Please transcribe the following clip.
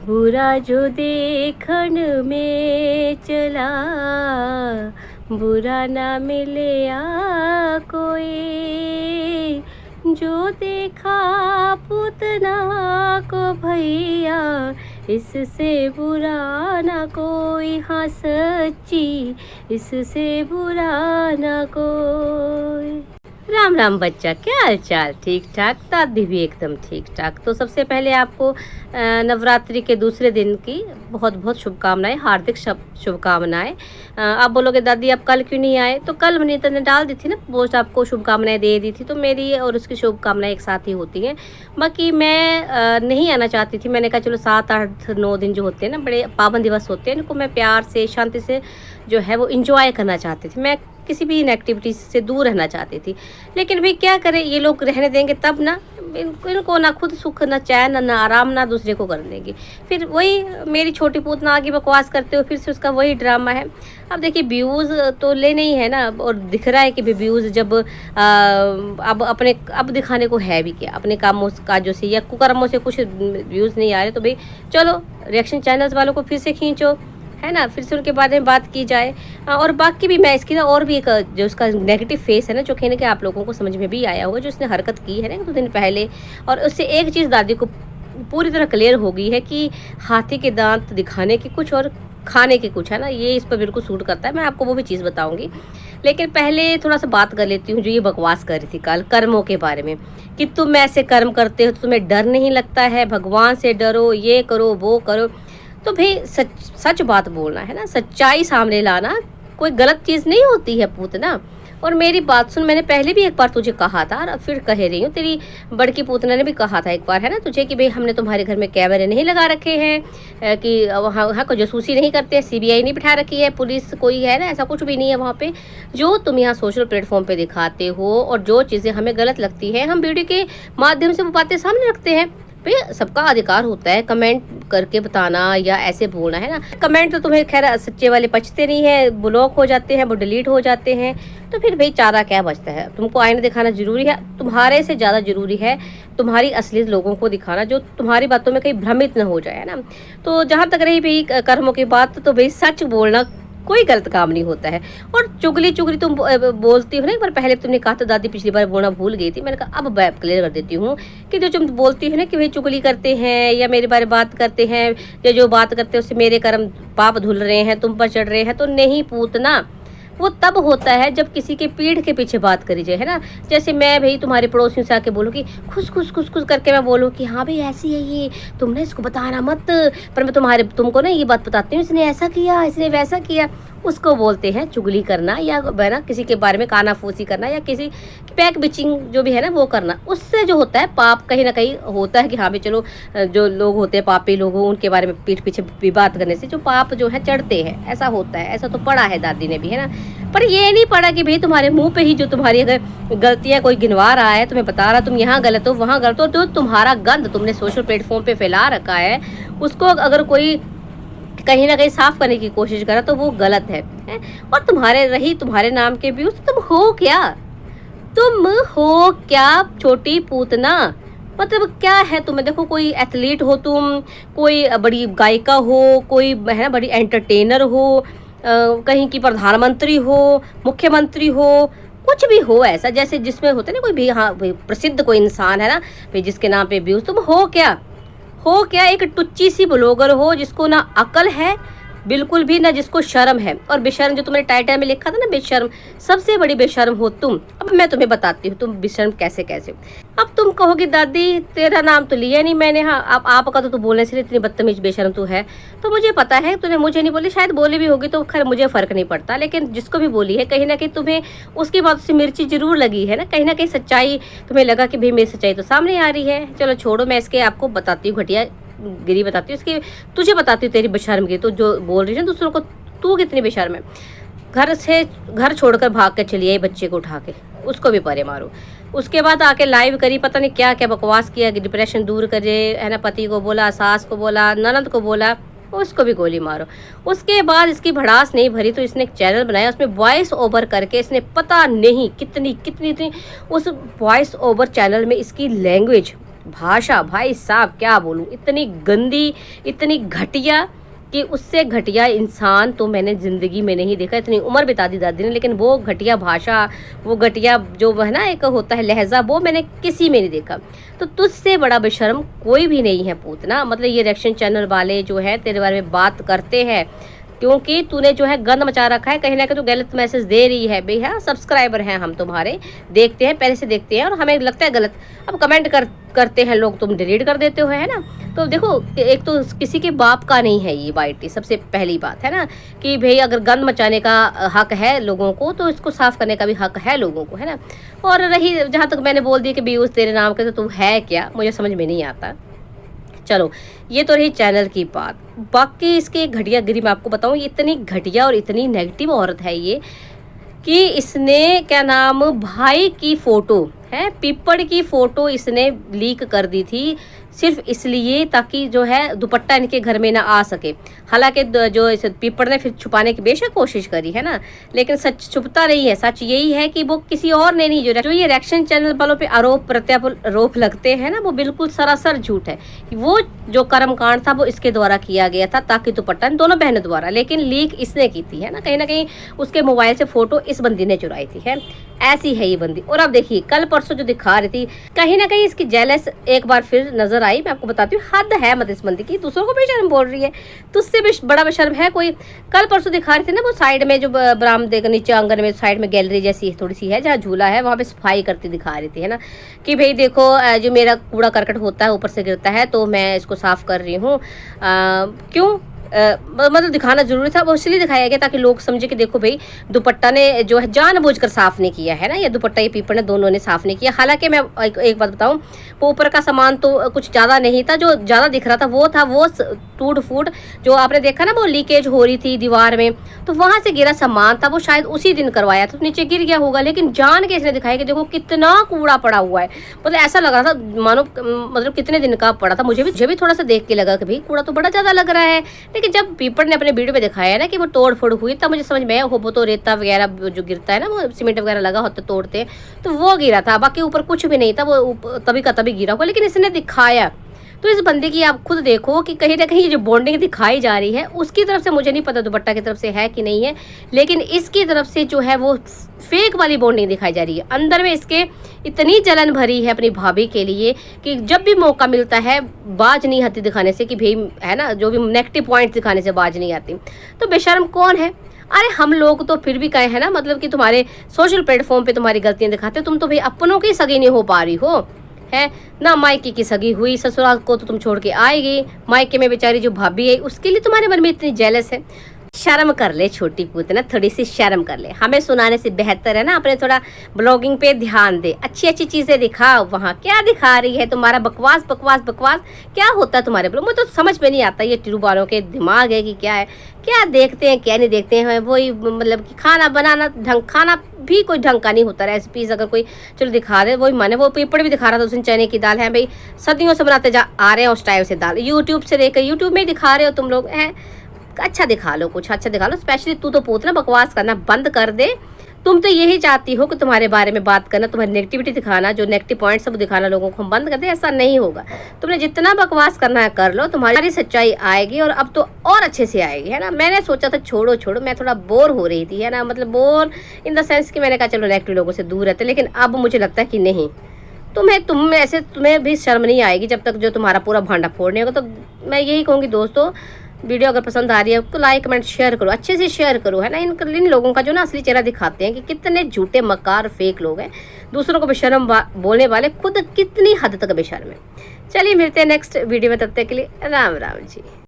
बुरा जो देखन में चला, बुरा ना मिले आ कोई। जो देखा पूतना को भैया, इससे बुरा ना कोई। हाँ सच्ची, इससे बुरा ना कोई। राम राम बच्चा, क्या हाल चाल? ठीक ठाक? दादी भी एकदम ठीक ठाक। तो सबसे पहले आपको नवरात्रि के दूसरे दिन की बहुत बहुत शुभकामनाएं, हार्दिक शुभकामनाएं। आप बोलोगे दादी आप कल क्यों नहीं आए? तो कल वनीता ने डाल दी थी ना पोस्ट, आपको शुभकामनाएं दे दी थी, तो मेरी और उसकी शुभकामनाएं एक साथ ही होती हैं। बाकी मैं नहीं आना चाहती थी। मैंने कहा चलो 7 8 9 दिन जो होते हैं ना, बड़े पावन दिवस होते हैं, इनको मैं प्यार से शांति से जो है वो इंजॉय करना चाहती थी। मैं किसी भी नेगेटिविटी से दूर रहना चाहती थी। लेकिन भाई क्या करें, ये लोग रहने देंगे तब ना। इनको ना खुद सुख, ना चैन, ना आराम, ना दूसरे को कर देंगे। फिर वही मेरी छोटी पूतना आगे बकवास करते हो, फिर से उसका वही ड्रामा है। अब देखिए व्यूज़ तो लेने ही है ना, और दिख रहा है कि व्यूज़ जब अब दिखाने को है भी क्या, अपने काजों से या कुकर्मों से कुछ व्यूज़ नहीं आ रहे, तो भाई चलो रिएक्शन चैनल्स वालों को फिर से खींचो, है ना, फिर से उनके बारे में बात की जाए। और बाकी भी मैं इसकी ना और भी एक जो उसका नेगेटिव फेस है ना, जो कहीं ना आप लोगों को समझ में भी आया होगा, जो उसने हरकत की है ना 2 दिन पहले। और उससे एक चीज़ दादी को पूरी तरह क्लियर हो गई है कि हाथी के दांत दिखाने के कुछ और खाने के कुछ, है ना, ये इस पर बिल्कुल सूट करता है। मैं आपको वो भी चीज़ बताऊंगी, लेकिन पहले थोड़ा सा बात कर लेती हूँ जो ये बकवास कर रही थी कल कर्मों के बारे में, कि तुम ऐसे कर्म करते हो तो तुम्हें डर नहीं लगता है, भगवान से डरो, ये करो वो करो। तो भाई सच बात बोलना है ना, सच्चाई सामने लाना कोई गलत चीज़ नहीं होती है पूतना। और मेरी बात सुन, मैंने पहले भी एक बार तुझे कहा था और फिर कह रही हूँ, तेरी बड़की पूतना ने भी कहा था एक बार, है ना, तुझे कि भाई हमने तुम्हारे घर में कैमरे नहीं लगा रखे हैं, कि वहाँ को जासूसी नहीं करते, सीबीआई नहीं बिठा रखी है, पुलिस कोई है ना, ऐसा कुछ भी नहीं है वहाँ पे। जो तुम यहाँ सोशल प्लेटफॉर्म पे दिखाते हो और जो चीज़ें हमें गलत लगती है, हम वीडियो के माध्यम से वो बातें सामने रखते हैं। भाई सबका अधिकार होता है कमेंट करके बताना या ऐसे बोलना, है ना। कमेंट तो तुम्हें खैर सच्चे वाले पचते नहीं है, ब्लॉक हो जाते हैं, वो डिलीट हो जाते हैं। तो फिर भाई चारा क्या बचता है? तुमको आईना दिखाना जरूरी है, तुम्हारे से ज़्यादा जरूरी है तुम्हारी असलियत लोगों को दिखाना, जो तुम्हारी बातों में कहीं भ्रमित न हो जाए, है ना। तो जहाँ तक रही भाई कर्मों की बात, तो भाई सच बोलना कोई गलत काम नहीं होता है। और चुगली तुम बोलती हो ना, एक बार पहले तुमने कहा था दादी, पिछली बार बोलना भूल गई थी, मैंने कहा अब मैं क्लियर कर देती हूँ कि जो तुम बोलती हो ना कि भाई चुगली करते हैं या मेरे बारे बात करते हैं या जो बात करते हैं उससे मेरे कर्म पाप धुल रहे हैं, तुम पर चढ़ रहे हैं, तो नहीं पूतना। वो तब होता है जब किसी के पीठ के पीछे बात करी जाए, है ना। जैसे मैं भाई तुम्हारे पड़ोसियों से आके बोलूँ कि खुश करके मैं बोलूँ कि हाँ भाई ऐसी है ये, तुमने इसको बताना मत, पर मैं तुमको ना ये बात बताती हूँ, इसने ऐसा किया, इसने वैसा किया। उसको बोलते हैं चुगली करना, या ना किसी के बारे में कानाफूसी करना, या किसी पैक बिचिंग जो भी है ना वो करना। उससे जो होता है पाप कहीं ना कहीं होता है कि हाँ भाई चलो, जो लोग होते हैं पापी लोग, उनके बारे में पीठ पीछे भी बात करने से जो पाप जो है चढ़ते हैं, ऐसा होता है। ऐसा तो पढ़ा है दादी ने भी, है ना। पर ये नहीं पढ़ा कि भाई तुम्हारे मुंह पे ही जो तुम्हारी अगर गलतियां कोई गिनवा रहा है, तुम्हें बता रहा तुम यहाँ गलत हो वहाँ गलत हो, तो तुम्हारा गंद तुमने सोशल प्लेटफॉर्म पे फैला रखा है, उसको अगर कोई कहीं ना कहीं साफ करने की कोशिश करा तो वो गलत है। और तुम्हारे नाम के व्यूज, तुम हो क्या छोटी पूतना? मतलब क्या है तुम्हें? देखो कोई एथलीट हो तुम, कोई बड़ी गायिका हो, कोई है ना बड़ी एंटरटेनर हो, कहीं की प्रधानमंत्री हो, मुख्यमंत्री हो, कुछ भी हो ऐसा, जैसे जिसमें होते ना कोई भी, हाँ भाई प्रसिद्ध कोई इंसान है ना भाई जिसके नाम पे व्यूज, तुम हो क्या एक टुच्ची सी ब्लॉगर हो जिसको ना अकल है बिल्कुल भी, ना जिसको शर्म है। और बेशर्म जो तुमने टाइटल में लिखा था ना, बेशर्म, सबसे बड़ी बेशर्म हो तुम। अब मैं तुम्हें बताती हूँ तुम बेशर्म कैसे। अब तुम कहोगी दादी तेरा नाम तो लिया नहीं मैंने, हाँ अब आपका तो तू बोलने से इतनी बदतमीज बेशर्म तू है। तो मुझे पता है तूने मुझे नहीं बोली, शायद बोली भी होगी तो खैर मुझे फर्क नहीं पड़ता, लेकिन जिसको भी बोली है कहीं ना कहीं तुम्हें उसकी बात से मिर्ची जरूर लगी है ना, कहीं ना कहीं सच्चाई तुम्हें लगा कि भाई मेरी सच्चाई तो सामने आ रही है। चलो छोड़ो, मैं इसके आपको बताती हूँ घटिया गिरी बताती हूँ इसकी, तुझे बताती हूँ तेरी बेशर्म की। तो जो बोल रही है दूसरों को, तू कितनी बेशर्म है। घर छोड़कर भाग के चली आई बच्चे को उठा के, उसको भी परे मारो। उसके बाद आके लाइव करी, पता नहीं क्या क्या बकवास किया, डिप्रेशन दूर करे, है ना, पति को बोला, सास को बोला, ननद को बोला, उसको भी गोली मारो। उसके बाद इसकी भड़ास नहीं भरी तो इसने एक चैनल बनाया, उसमें वॉइस ओवर करके इसने पता नहीं कितनी उस वॉइस ओवर चैनल में इसकी लैंग्वेज भाषा भाई साहब क्या बोलूँ, इतनी गंदी, इतनी घटिया कि उससे घटिया इंसान तो मैंने ज़िंदगी में नहीं देखा। इतनी उम्र बिता दी दादी ने, लेकिन वो घटिया भाषा, वो घटिया जो है ना एक होता है लहजा, वो मैंने किसी में नहीं देखा। तो तुझसे बड़ा बेशर्म कोई भी नहीं है पूतना। मतलब ये रिएक्शन चैनल वाले जो है तेरे बारे में बात करते हैं क्योंकि तूने जो है गंद मचा रखा है, कहीं ना कहीं तू गलत मैसेज दे रही है। भाई हाँ, सब्सक्राइबर हैं हम तुम्हारे, देखते हैं, पहले से देखते हैं और हमें लगता है गलत, अब कमेंट करते हैं लोग, तुम डिलीट कर देते हो, है ना। तो देखो, एक तो किसी के बाप का नहीं है ये वाईटी, सबसे पहली बात है ना, कि भाई अगर गंद मचाने का हक है लोगों को तो इसको साफ करने का भी हक है लोगों को, है ना। और रही जहाँ तक मैंने बोल दिया कि व्यूज़ तेरे नाम के, तो तू है क्या, मुझे समझ में नहीं आता। चलो, ये तो रही चैनल की बात। बाकी इसके घटियागिरी मैं आपको बताऊं, ये इतनी घटिया और इतनी नेगेटिव औरत है ये कि इसने क्या नाम, भाई की फ़ोटो है, पीपड़ की फ़ोटो इसने लीक कर दी थी सिर्फ इसलिए ताकि जो है दुपट्टा इनके घर में ना आ सके। हालांकि जो इस पीपड़ ने फिर छुपाने की बेशक कोशिश करी है ना, लेकिन सच छुपता नहीं है। सच यही है कि वो किसी और ने नहीं, जो ये रिएक्शन चैनल वालों पे आरोप प्रत्यारोप लगते हैं ना, वो बिल्कुल सरासर झूठ है। वो जो कर्मकांड था वो इसके द्वारा किया गया था ताकि दुपट्टा दोनों बहनों द्वारा, लेकिन लीक इसने की थी, है ना। कहीं उसके मोबाइल से फ़ोटो इस बंदी ने चुराई थी, है ऐसी है ये बंदी। और अब देखिए, कल परसों जो दिखा रही थी, कहीं ना कहीं इसकी जेलस एक बार फिर नजर आई। मैं आपको बताती हूँ, हद है मत इस बंदी की, दूसरों को बेशर्म बोल रही है, तुझसे भी बड़ा बेशर्म है कोई। कल परसों दिखा रही थी ना, वो साइड में जो बरामदे के नीचे आंगन में साइड में गैलरी जैसी थोड़ी सी है जहाँ झूला है, वहाँ पे सफाई करती दिखा रही थी, है ना, कि भाई देखो जो मेरा कूड़ा करकट होता है ऊपर से गिरता है तो मैं इसको साफ कर रही हूँ। क्यों मतलब दिखाना जरूरी था, वो इसलिए दिखाया गया ताकि लोग समझे कि देखो भाई दुपट्टा ने जो है जानबूझकर साफ नहीं किया है ना, ये दुपट्टा ये पीपड़ ने दोनों ने साफ नहीं किया। हालांकि मैं एक बात बताऊं, वो ऊपर का सामान तो कुछ ज़्यादा नहीं था, जो ज़्यादा दिख रहा था वो टूट फूट जो आपने देखा ना, वो लीकेज हो रही थी दीवार में, तो वहाँ से गिरा सामान था, वो शायद उसी दिन करवाया था, तो नीचे गिर गया होगा। लेकिन जान के इसने दिखाया कि देखो कितना कूड़ा पड़ा हुआ है, मतलब ऐसा लग रहा था मानो मतलब कितने दिन का पड़ा था। मुझे भी थोड़ा सा देख के लगा कि भाई कूड़ा तो बड़ा ज़्यादा लग रहा है, लेकिन जब पीपड़ ने अपने वीडियो में दिखाया है ना कि वो तोड़ फोड़ हुई, तब मुझे समझ में आया वो तो रेता वगैरह जो गिरता है ना, वो सीमेंट वगैरह लगा होता तोड़ते, तो वो गिरा था, बाकी ऊपर कुछ भी नहीं था, वो तभी का तभी गिरा होगा। लेकिन इसने दिखाया, तो इस बंदे की आप खुद देखो कि कहीं ना कहीं जो बॉन्डिंग दिखाई जा रही है उसकी तरफ से, मुझे नहीं पता दुपट्टा की तरफ से है कि नहीं है, लेकिन इसकी तरफ से जो है वो फेक वाली बॉन्डिंग दिखाई जा रही है। अंदर में इसके इतनी जलन भरी है अपनी भाभी के लिए कि जब भी मौका मिलता है बाज नहीं आती दिखाने से, कि भाई है ना, जो भी नेगेटिव पॉइंट दिखाने से बाज नहीं आती। तो बेशर्म कौन है? अरे हम लोग तो फिर भी कहे हैं ना, मतलब कि तुम्हारे सोशल प्लेटफॉर्म पे तुम्हारी गलतियां दिखाते, तुम तो भाई अपनों की सगी नहीं हो पा रही हो, है ना, मायके की सगी हुई, ससुराल को तो तुम छोड़ के आएगी, मायके में बेचारी जो भाभी है उसके लिए तुम्हारे मन में इतनी जेलस है। शर्म कर ले छोटी पूतना, थोड़ी सी शर्म कर ले। हमें सुनाने से बेहतर है ना अपने थोड़ा ब्लॉगिंग पे ध्यान दे, अच्छी अच्छी चीज़ें दिखाओ। वहाँ क्या दिखा रही है? तुम्हारा बकवास बकवास बकवास क्या होता है तुम्हारे ब्लॉग में? तो समझ में नहीं आता ये ट्यूब वालों के दिमाग है कि क्या है, क्या देखते हैं क्या नहीं देखते हैं। वही मतलब कि खाना बनाना खाना भी कोई ढंग का नहीं होता। रेसिपीज़ अगर कोई चलो दिखा दे, वही माने वो पेपर भी दिखा रहा था उस दिन, चने की दाल है भाई, सदियों से बनाते जा आ रहे हैं उस टाइप से दाल, यूट्यूब से लेकर यूट्यूब में दिखा रहे हो तुम लोग, हैं अच्छा दिखा लो, कुछ अच्छा दिखा लो। स्पेशली तू तो पूतना बकवास करना बंद कर दे। तुम तो यही चाहती हो कि तुम्हारे बारे में बात करना, तुम्हारी नेगेटिविटी दिखाना, जो नेगेटिव पॉइंट सब दिखाना लोगों को हम बंद कर दे, ऐसा नहीं होगा। तुमने जितना बकवास करना है कर लो, तुम्हारी सच्चाई आएगी और अब तो और अच्छे से आएगी, है ना। मैंने सोचा था छोड़ो छोड़ो, मैं थोड़ा बोर हो रही थी, है ना, मतलब बोर इन द सेंस कि मैंने कहा चलो नेगेटिव लोगों से दूर रहते, लेकिन अब मुझे लगता है कि नहीं, तुम्हें भी शर्म नहीं आएगी जब तक जो तुम्हारा पूरा भांडा फोड़ने होगा। तो मैं यही कहूँगी दोस्तों, वीडियो अगर पसंद आ रही है तो लाइक कमेंट शेयर करो, अच्छे से शेयर करो, है ना। इन लोगों का जो ना असली चेहरा दिखाते हैं कि कितने झूठे मकार फेक लोग हैं, दूसरों को बेशर्म बोलने वाले, खुद कितनी हद तक बेशर्म है। चलिए मिलते हैं नेक्स्ट वीडियो में, तब तक के लिए राम राम जी।